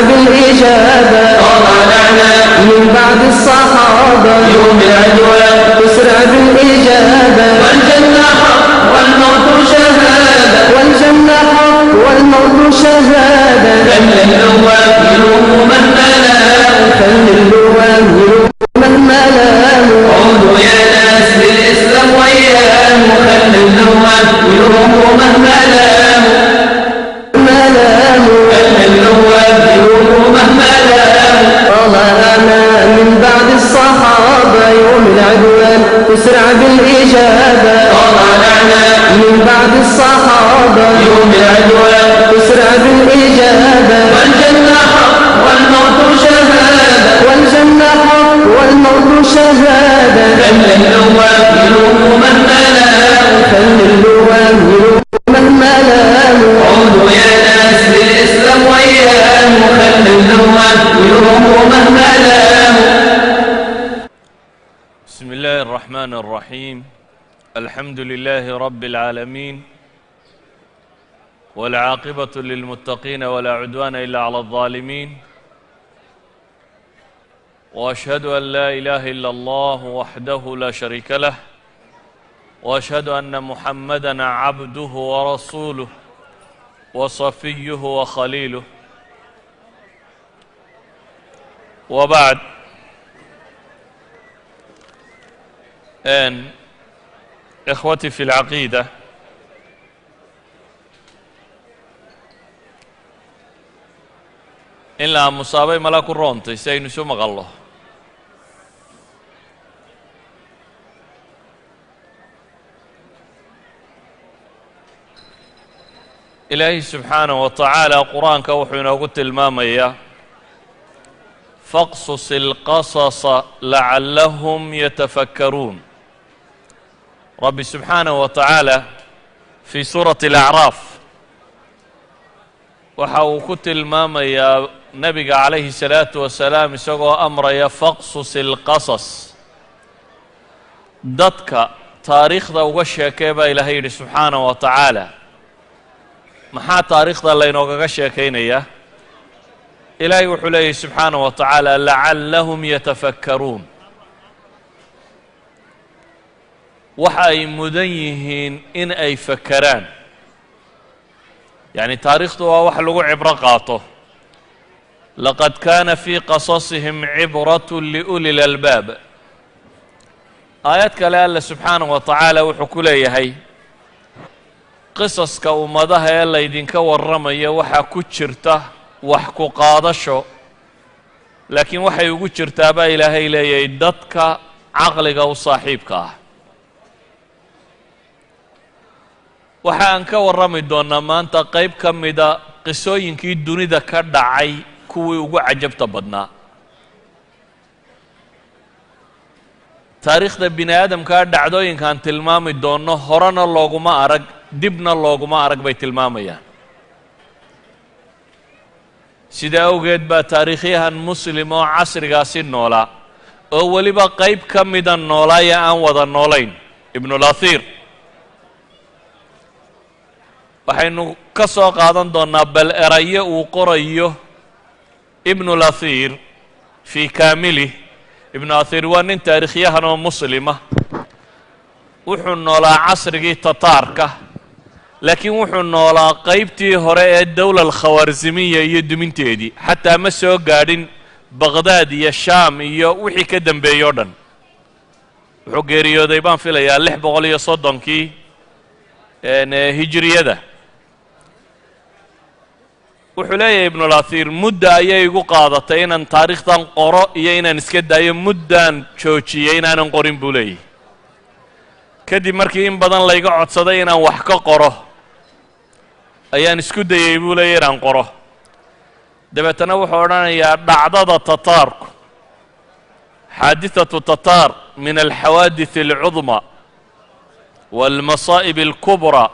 بالإجابة طلعنا من بعد الصحابة يوم العدوان تسرع بالإجابة والجنة حق والموت شهادة والجنة حق والموت شهادة خل اللوام يلوم من ملام خل اللوام يلوم من ملام عودوا يا ناس للإسلام وياه خل اللوام يلوم من ملام خل اللوام يلوم من ملام طلعنا من بعد الصحابة يوم العدوان تسرع بالإجابة طلعنا من بعد الصحابة يوم العدوان تسرع بالإجابة والجنة حق والموت شهادة والجنة حق والموت شهادة خل اللوام يلوم من ملام خل اللوام يلوم من ملام عودوا يا ناس للإسلام وياه خل اللوام يلوم من ملام. بسم الله الرحمن الرحيم. الحمد لله رب العالمين والعاقبة للمتقين ولا عدوان إلا على الظالمين، وأشهد أن لا إله إلا الله وحده لا شريك له، وأشهد أن محمدًا عبده ورسوله وصفيه وخليله، وبعد. إخوتي في العقيدة، ilaa musaabay malaa ku roontay si aynu isu maqallo. ilaahay subxaanahu wa tacaala qur-aanka wuxuu inoogu tilmaamayaa faqsus ilqasasa lacallahum yatafakkaruun. rabbi subxaanahu wa tacaala fii suurati alacraaf waxa uu ku tilmaamayaa nebiga calayhi salaatu wasalaam isagoo amraya faqsus ilqasas, dadka taariikhda uga sheekee baa ilaahay yidhi subxaanahu wa tacaala. maxaa taariikhda laynoogaga sheekaynayaa? ilaahay wuxuu leeyahy subxaanahu wa tacaala lacallahum yatafakkaruun. waxa ay mudan yihiin in ay fakeraan. yacni taariikhdu waa wax lagu cibro qaato. laqad kaana fii qasasihim cibratun liuli lalbaab. aayad kale alle subxaanahu wa tacaala wuxuu ku leeyahay qisaska ummadaha ee laydinka warramaya waxaa ku jirta wax ku qaadasho, laakiin waxay ugu jirtaa baa ilaahay leeyahay dadka caqliga u saaxiibka ah. waxa aan ka warrami doonnaa maanta qayb ka mida qisooyinkii dunida ka dhacay kuwii ugu cajabta badnaa. taariikhda bini aadamkaa dhacdooyinkaan tilmaami doonno horena looguma arag, dibna looguma arag bay tilmaamayaan. sidaa awgeed baa taariikhyahan muslim oo casrigaasi noolaa oo weliba qayb ka mida noolaaya aan wada noolayn, ibnulahir, waxaynu ka soo qaadan doonnaa bal erayo uu qorayo ibnulahir fii kaamilih. ibnulahir waa nin taariikhyahan oo muslima. wuxuu noolaa casrigii tataarka, laakiin wuxuu noolaa qaybtii hore ee dowla alkhawaarzimiya iyo duminteedii. xataa ma soo gaadhin baqhdaad iyo shaam iyo wixii ka dembeeyey o dhan. wuxuu geeriyooday baan filayaa 630kii hijriyada. wuxuu leeyahay ibnulahir mudda ayay igu qaadatay inaan taariikhdan qoro iyo inaan iska daayo. muddaan joojiyey inaanan qorin buu leeyahy. kadib markii in badan layga codsaday inaan wax ka qoro ayaan isku dayey buu leeyahy inaan qoro. dabeetana wuxuu odhanayaa dhacdada tataarku, xaadithatu tataar min alxawaadith alcudma waalmasaa'ib alkubraa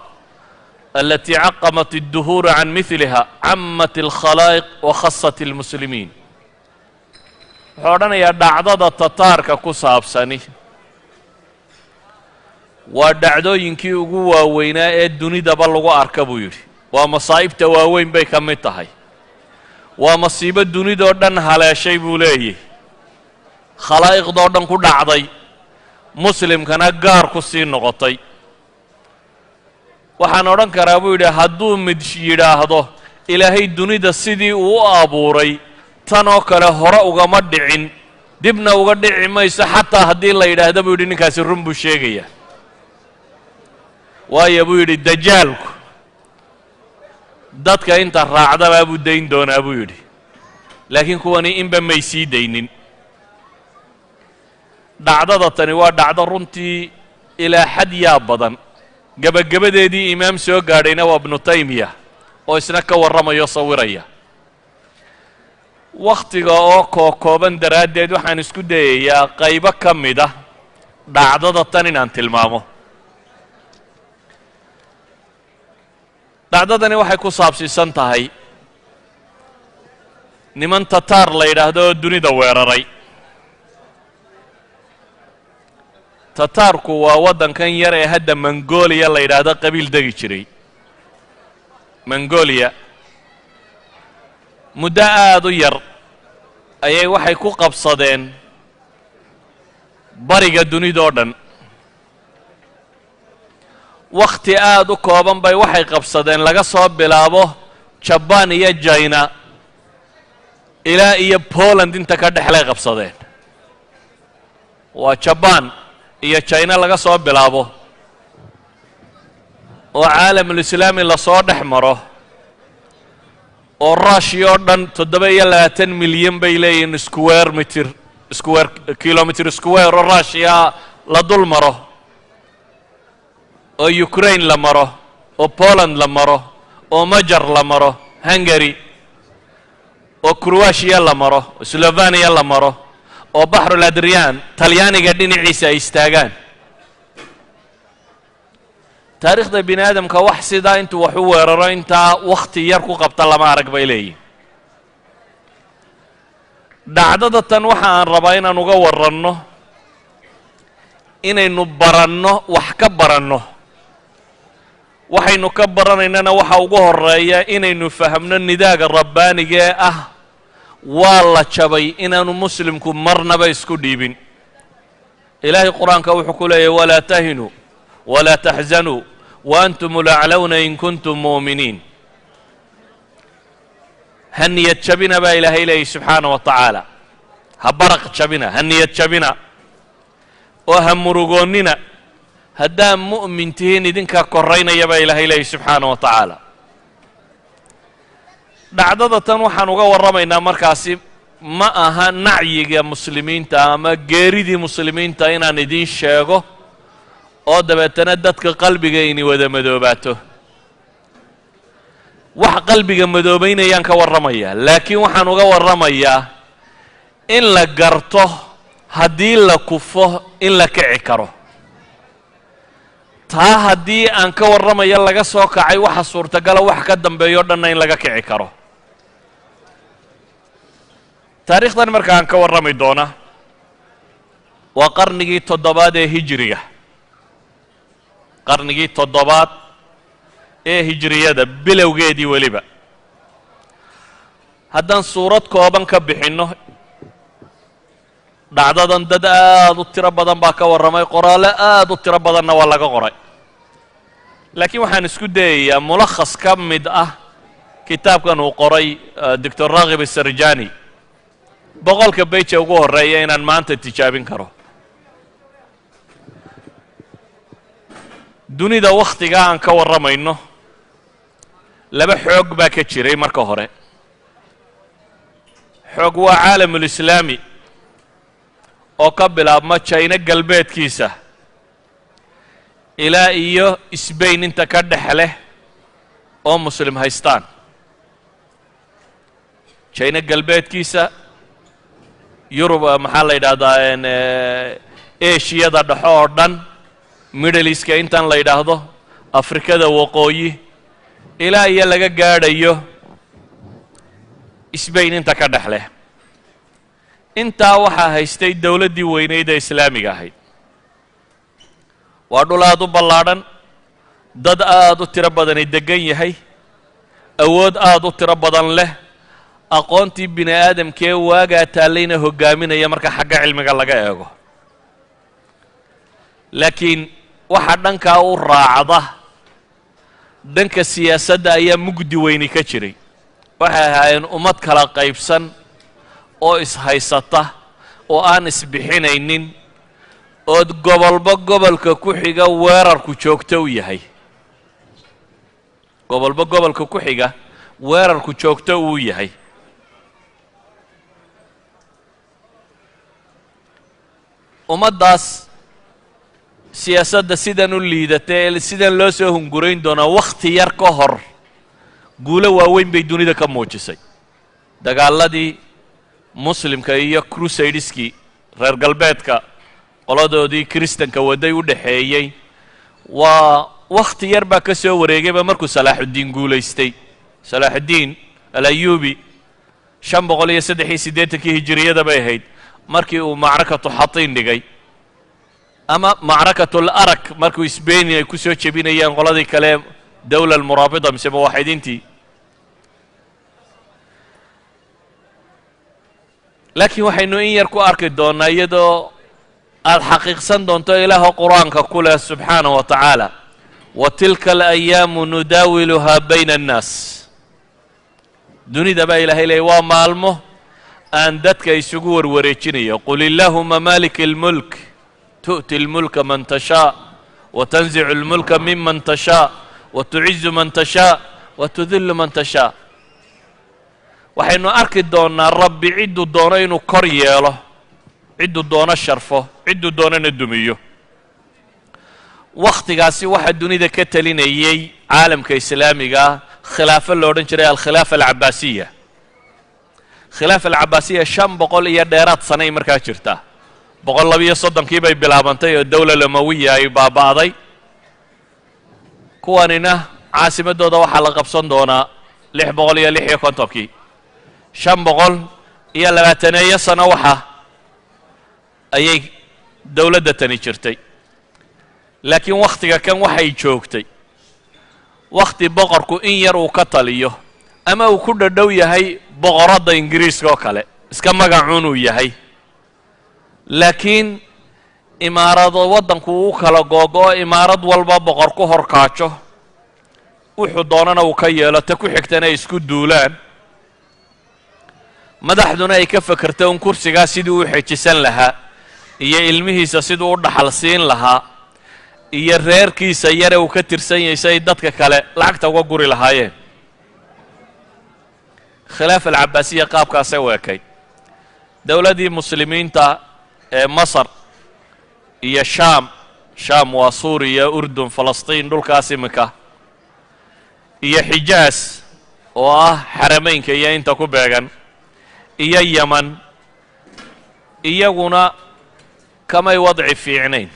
التي عقمت الدهور عن مثلها عمت الخلائق وخصت المسلمين. wuxuu odhanayaa dhacdada tataarka ku saabsani waa dhacdooyinkii ugu waaweynaa ee dunidaba lagu arka buu yidhi. waa masaa'ibta waaweyn bay ka mid tahay. waa masiibo dunidoo dhan haleeshay buu leeyahy khalaa'iqdoo dhan ku dhacday muslimkana gaar ku sii noqotay waxaan odhan karaa buu yidhi hadduu mid yidhaahdo ilaahay dunida sidii uu u abuuray tanoo kale hore ugama dhicin dibna uga dhici mayso xataa haddii la yidhaahdo buu yidhi ninkaasi run buu sheegayaa waayo buu yidhi dajaalku dadka inta raacdabaa buu dayn doonaa buu yidhi laakiin kuwani inba may sii daynin dhacdada tani waa dhacdo runtii ilaa xad yaa badan gebagabadeedii imaam soo gaadhayna waa ibnu taymiya oo isna ka warramayo sawiraya wakhtiga oo kookooban daraaddeed waxaan isku dayayaa qaybo ka mid ah dhacdada tan inaan tilmaamo dhacdadani waxay ku saabsiisan tahay niman tataar la yidhaahdo oo dunida weeraray tataarku waa waddankan yar ee hadda mongolia la yidhaahdo qabiil degi jiray mongolia muddo aad u yar ayay waxay ku qabsadeen bariga dunidoo dhan wakhti aad u kooban bay waxay qabsadeen laga soo bilaabo jabaan iyo jina ilaa iyo poland inta ka dhexlay qabsadeen waa jabaan iyo jina laga soo bilaabo oo caalamulislaami lasoo dhex maro oo rushia oo dhan 7 milyan bay leeyihiin kilomitr square oo rushia la dul maro oo ukraine la maro oo poland la maro oo majar la maro hungary oo croatia la maro oo slovenia la maro oo baxrul adriyan talyaaniga dhinaciisa ay istaagaan taariikhda bini aadamka wax sidaa intuu wax u weeraro intaa wakhti yar ku qabta lama arag bay leeyihin dhacdada tan waxa aan rabaa inaan uga warranno inaynu baranno wax ka baranno waxaynu ka baranaynana waxa ugu horeeya inaynu fahamno nidaaga rabbaaniga ee ah waa la jabay inaanu muslimku marnaba isku dhiibin ilaahay qur-aanka wuxuu ku leeyahy walaa tahinuu walaa taxzanuu waantum laclawna in kuntum mu'miniin ha niyad jabina baa ilaahay leeyahy subxaana wa tacaala ha baraq jabina ha niyad jabina oo ha murugoonnina haddaa mu'min tihiin idinkaa koraynaya baa ilaahay leeyahy subxaana wa tacaala dhacdada tan waxaan uga warramaynaa markaasi ma aha nacyiga muslimiinta ama geeridii muslimiinta inaan idiin sheego oo dabeetana dadka qalbiga inay wada madoobaato wax qalbiga madoobaynayaan ka warramayaa laakiin waxaan uga warramayaa in la garto haddii la kufo in la kici karo taa haddii aan ka warramaya laga soo kacay waxa suurtagala wax ka dambeeyo dhanna in laga kici karo taariikhdan marka aan ka warrami doona waa qarnigii 7 ee hijriga qarnigii 7 ee hijriyada bilowgeedii weliba haddaan suurad kooban ka bixinno dhacdadan dad aad u tiro badan baa ka warramay qoraallo aad u tiro badanna waa laga qoray laakiin waxaan isku dayayaa mulakhas ka mid ah kitaabkan uu qoray doctor raghib asarjani 100 bayje ugu horreeya inaan maanta tijaabin karo dunida wakhtigaa aan ka warramayno laba xoog baa ka jiray marka hore xoog waa caalamulislaami oo ka bilaabma jina galbeedkiisa ilaa iyo sbain inta ka dhex leh oo muslim haystaan jina galbeedkiisa yurub maxaa la yidhaahdaa eshiyada dhexo oo dhan middle eastka intan la yidhaahdo afrikada waqooyi ilaa iyo laga gaadhayo sbain inta ka dhex leh intaa waxaa haystay dowladdii weynayd ee islaamiga ahayd waa dhul aad u ballaadhan dad aad u tiro badanay deggan yahay awood aad u tiro badan leh aqoontii bini aadamkee waagaa taallayna hogaaminaya marka xagga cilmiga laga eego. laakiin waxa dhankaa u raacda dhanka siyaasadda ayaa mugdi weyni ka jiray. waxay ahaayeen ummad kala qaybsan oo ishaysata oo aan isbixinaynin ood gobolba gobolka ku xiga weerarku joogto u yahay. gobolba gobolka ku xiga weerarku joogto uu yahay. ummaddaas siyaasadda sidan u liidatay ee sidan loo soo hungurayn doonaa wakhti yar ka hor guulo waaweyn bay dunida ka muujisay. dagaaladii muslimka iyo crusadeskii reer galbeedka qoladoodii kiristanka waday u dhaxeeyey waa wakhti yar baa ka soo wareegayba markuu salaaxuddiin guulaystay. salaaxuddiin alayuubi 583 hijiriyada bay ahayd markii uu macrakatu xatiin dhigay, ama macrakatul arak markuu isbeeni ay ku soo jebinayeen qoladii kale dawla almuraabita mise muwaaxidiintii. laakiin waxaynu in yar ku arki doonnaa iyadoo aad xaqiiqsan doonto ilaaha qur-aanka ku leh subxaanahu wa tacaala wa tilka alayaamu nudaawiluhaa bayna annaas. dunida baa ilaahay leeyay waa maalmo aan dadka isugu warwareejinayo. qul illaahuma maalika almulk tu'ti almulka man tashaa wa tanzicu almulka miman tashaa wa tucizu man tashaa wa tudillu man tashaa. waxaynu arki doonnaa rabbi cidduu doono inuu kor yeelo, cidduu doono sharfo, cidduu doonana dumiyo. wakhtigaasi waxaa dunida ka talinayay caalamka islaamiga ah khilaafo lo odhan jiray alkhilaafa alcabaasiya. khilaafa alcabaasiya 500 iyo dheeraad sanay markaa jirta. 132 bay bilaabantay oo dawla lamawiya ay baaba'day. kuwanina caasimadooda waxaa la qabsan doonaa 656 520 sano waxa ayay dawladda tani jirtay. laakiin wakhtiga kan waxay joogtay wakhti boqorku in yar uu ka taliyo ama uu ku dhadhow yahay boqoradda ingiriiska oo kale, iska magacuun uu yahay. laakiin imaarado waddanku uu kala googo'o, imaarad walba boqor ku horkaajo, wuxuu doonana uu ka yeelo, ta ku xigtana ay isku duulaan. madaxduna ay ka fakerto un kursigaa siduu u xejisan lahaa iyo ilmihiisa siduu u dhaxal siin lahaa iyo reerkiisa yare uu ka tirsan yahay si ay dadka kale lacagta uga guri lahaayeen. khilaafa alcabaasiya qaabkaasay u ekay. dowladdii muslimiinta ee masar iyo shaam waa suuriya, urdun, falastiin, dhulkaas iminka, iyo xijaas oo ah xarameynka iyo inta ku beegan, iyo yaman, iyaguna kamay wadci fiicnayn.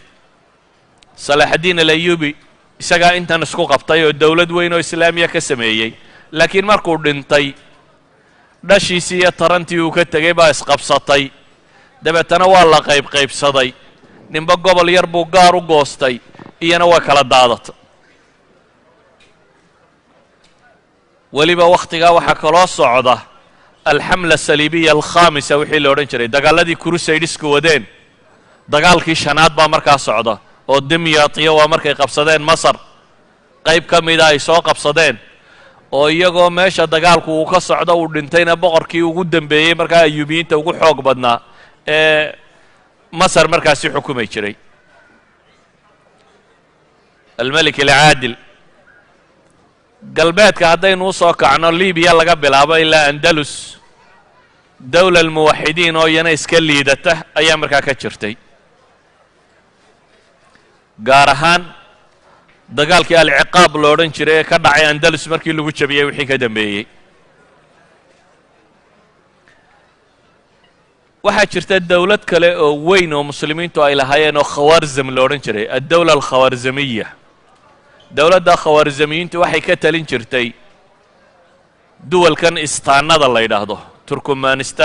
salaaxaddiin alayuubi isagaa intan isku qabtay oo dowlad weyn oo islaamiya ka sameeyey. laakiin markuu dhintay dhashiisii iyo tarantii uu ka tegay baa isqabsatay. dabeetana waa la qaybsaday. ninba gobol yar buu gaar u goostay, iyana waa kala daadatay. weliba wakhtigaa waxaa kaloo socda alxamla asaliibiya alkhaamisa wixii la odhan jiray, dagaaladii crusadesku wadeen. dagaalkii 5aad baa markaa socda oo dimyaatiya waa markay qabsadeen masar, qayb ka mida ay soo qabsadeen, oo iyagoo meesha dagaalku uu ka socdo uu dhintayna boqorkii ugu dambeeyey markaa ayuubiyiinta ugu xoog badnaa ee masar markaasi xukumay jiray, almelik alcaadil. galbeedka haddaynu u soo kacno libiya laga bilaabo ilaa andalus, dawla almuwaxidiin oo iyana iska liidata ayaa markaa ka jirtay. gaar ahaan dagaalkii alciqaab lo odhan jiray ee ka dhacay andalus markii lagu jabiyey wixii ka dambeeyey. waxaa jirta dawlad kale oo weyn oo muslimiintu ay lahaayeen oo khawaarzam lo odhan jiray, addawla alkhawaarzamiya. dowladda khawaarzamiyiintu waxay ka talin jirtay duwalkan istaanada la yidhaahdo, turkmanistan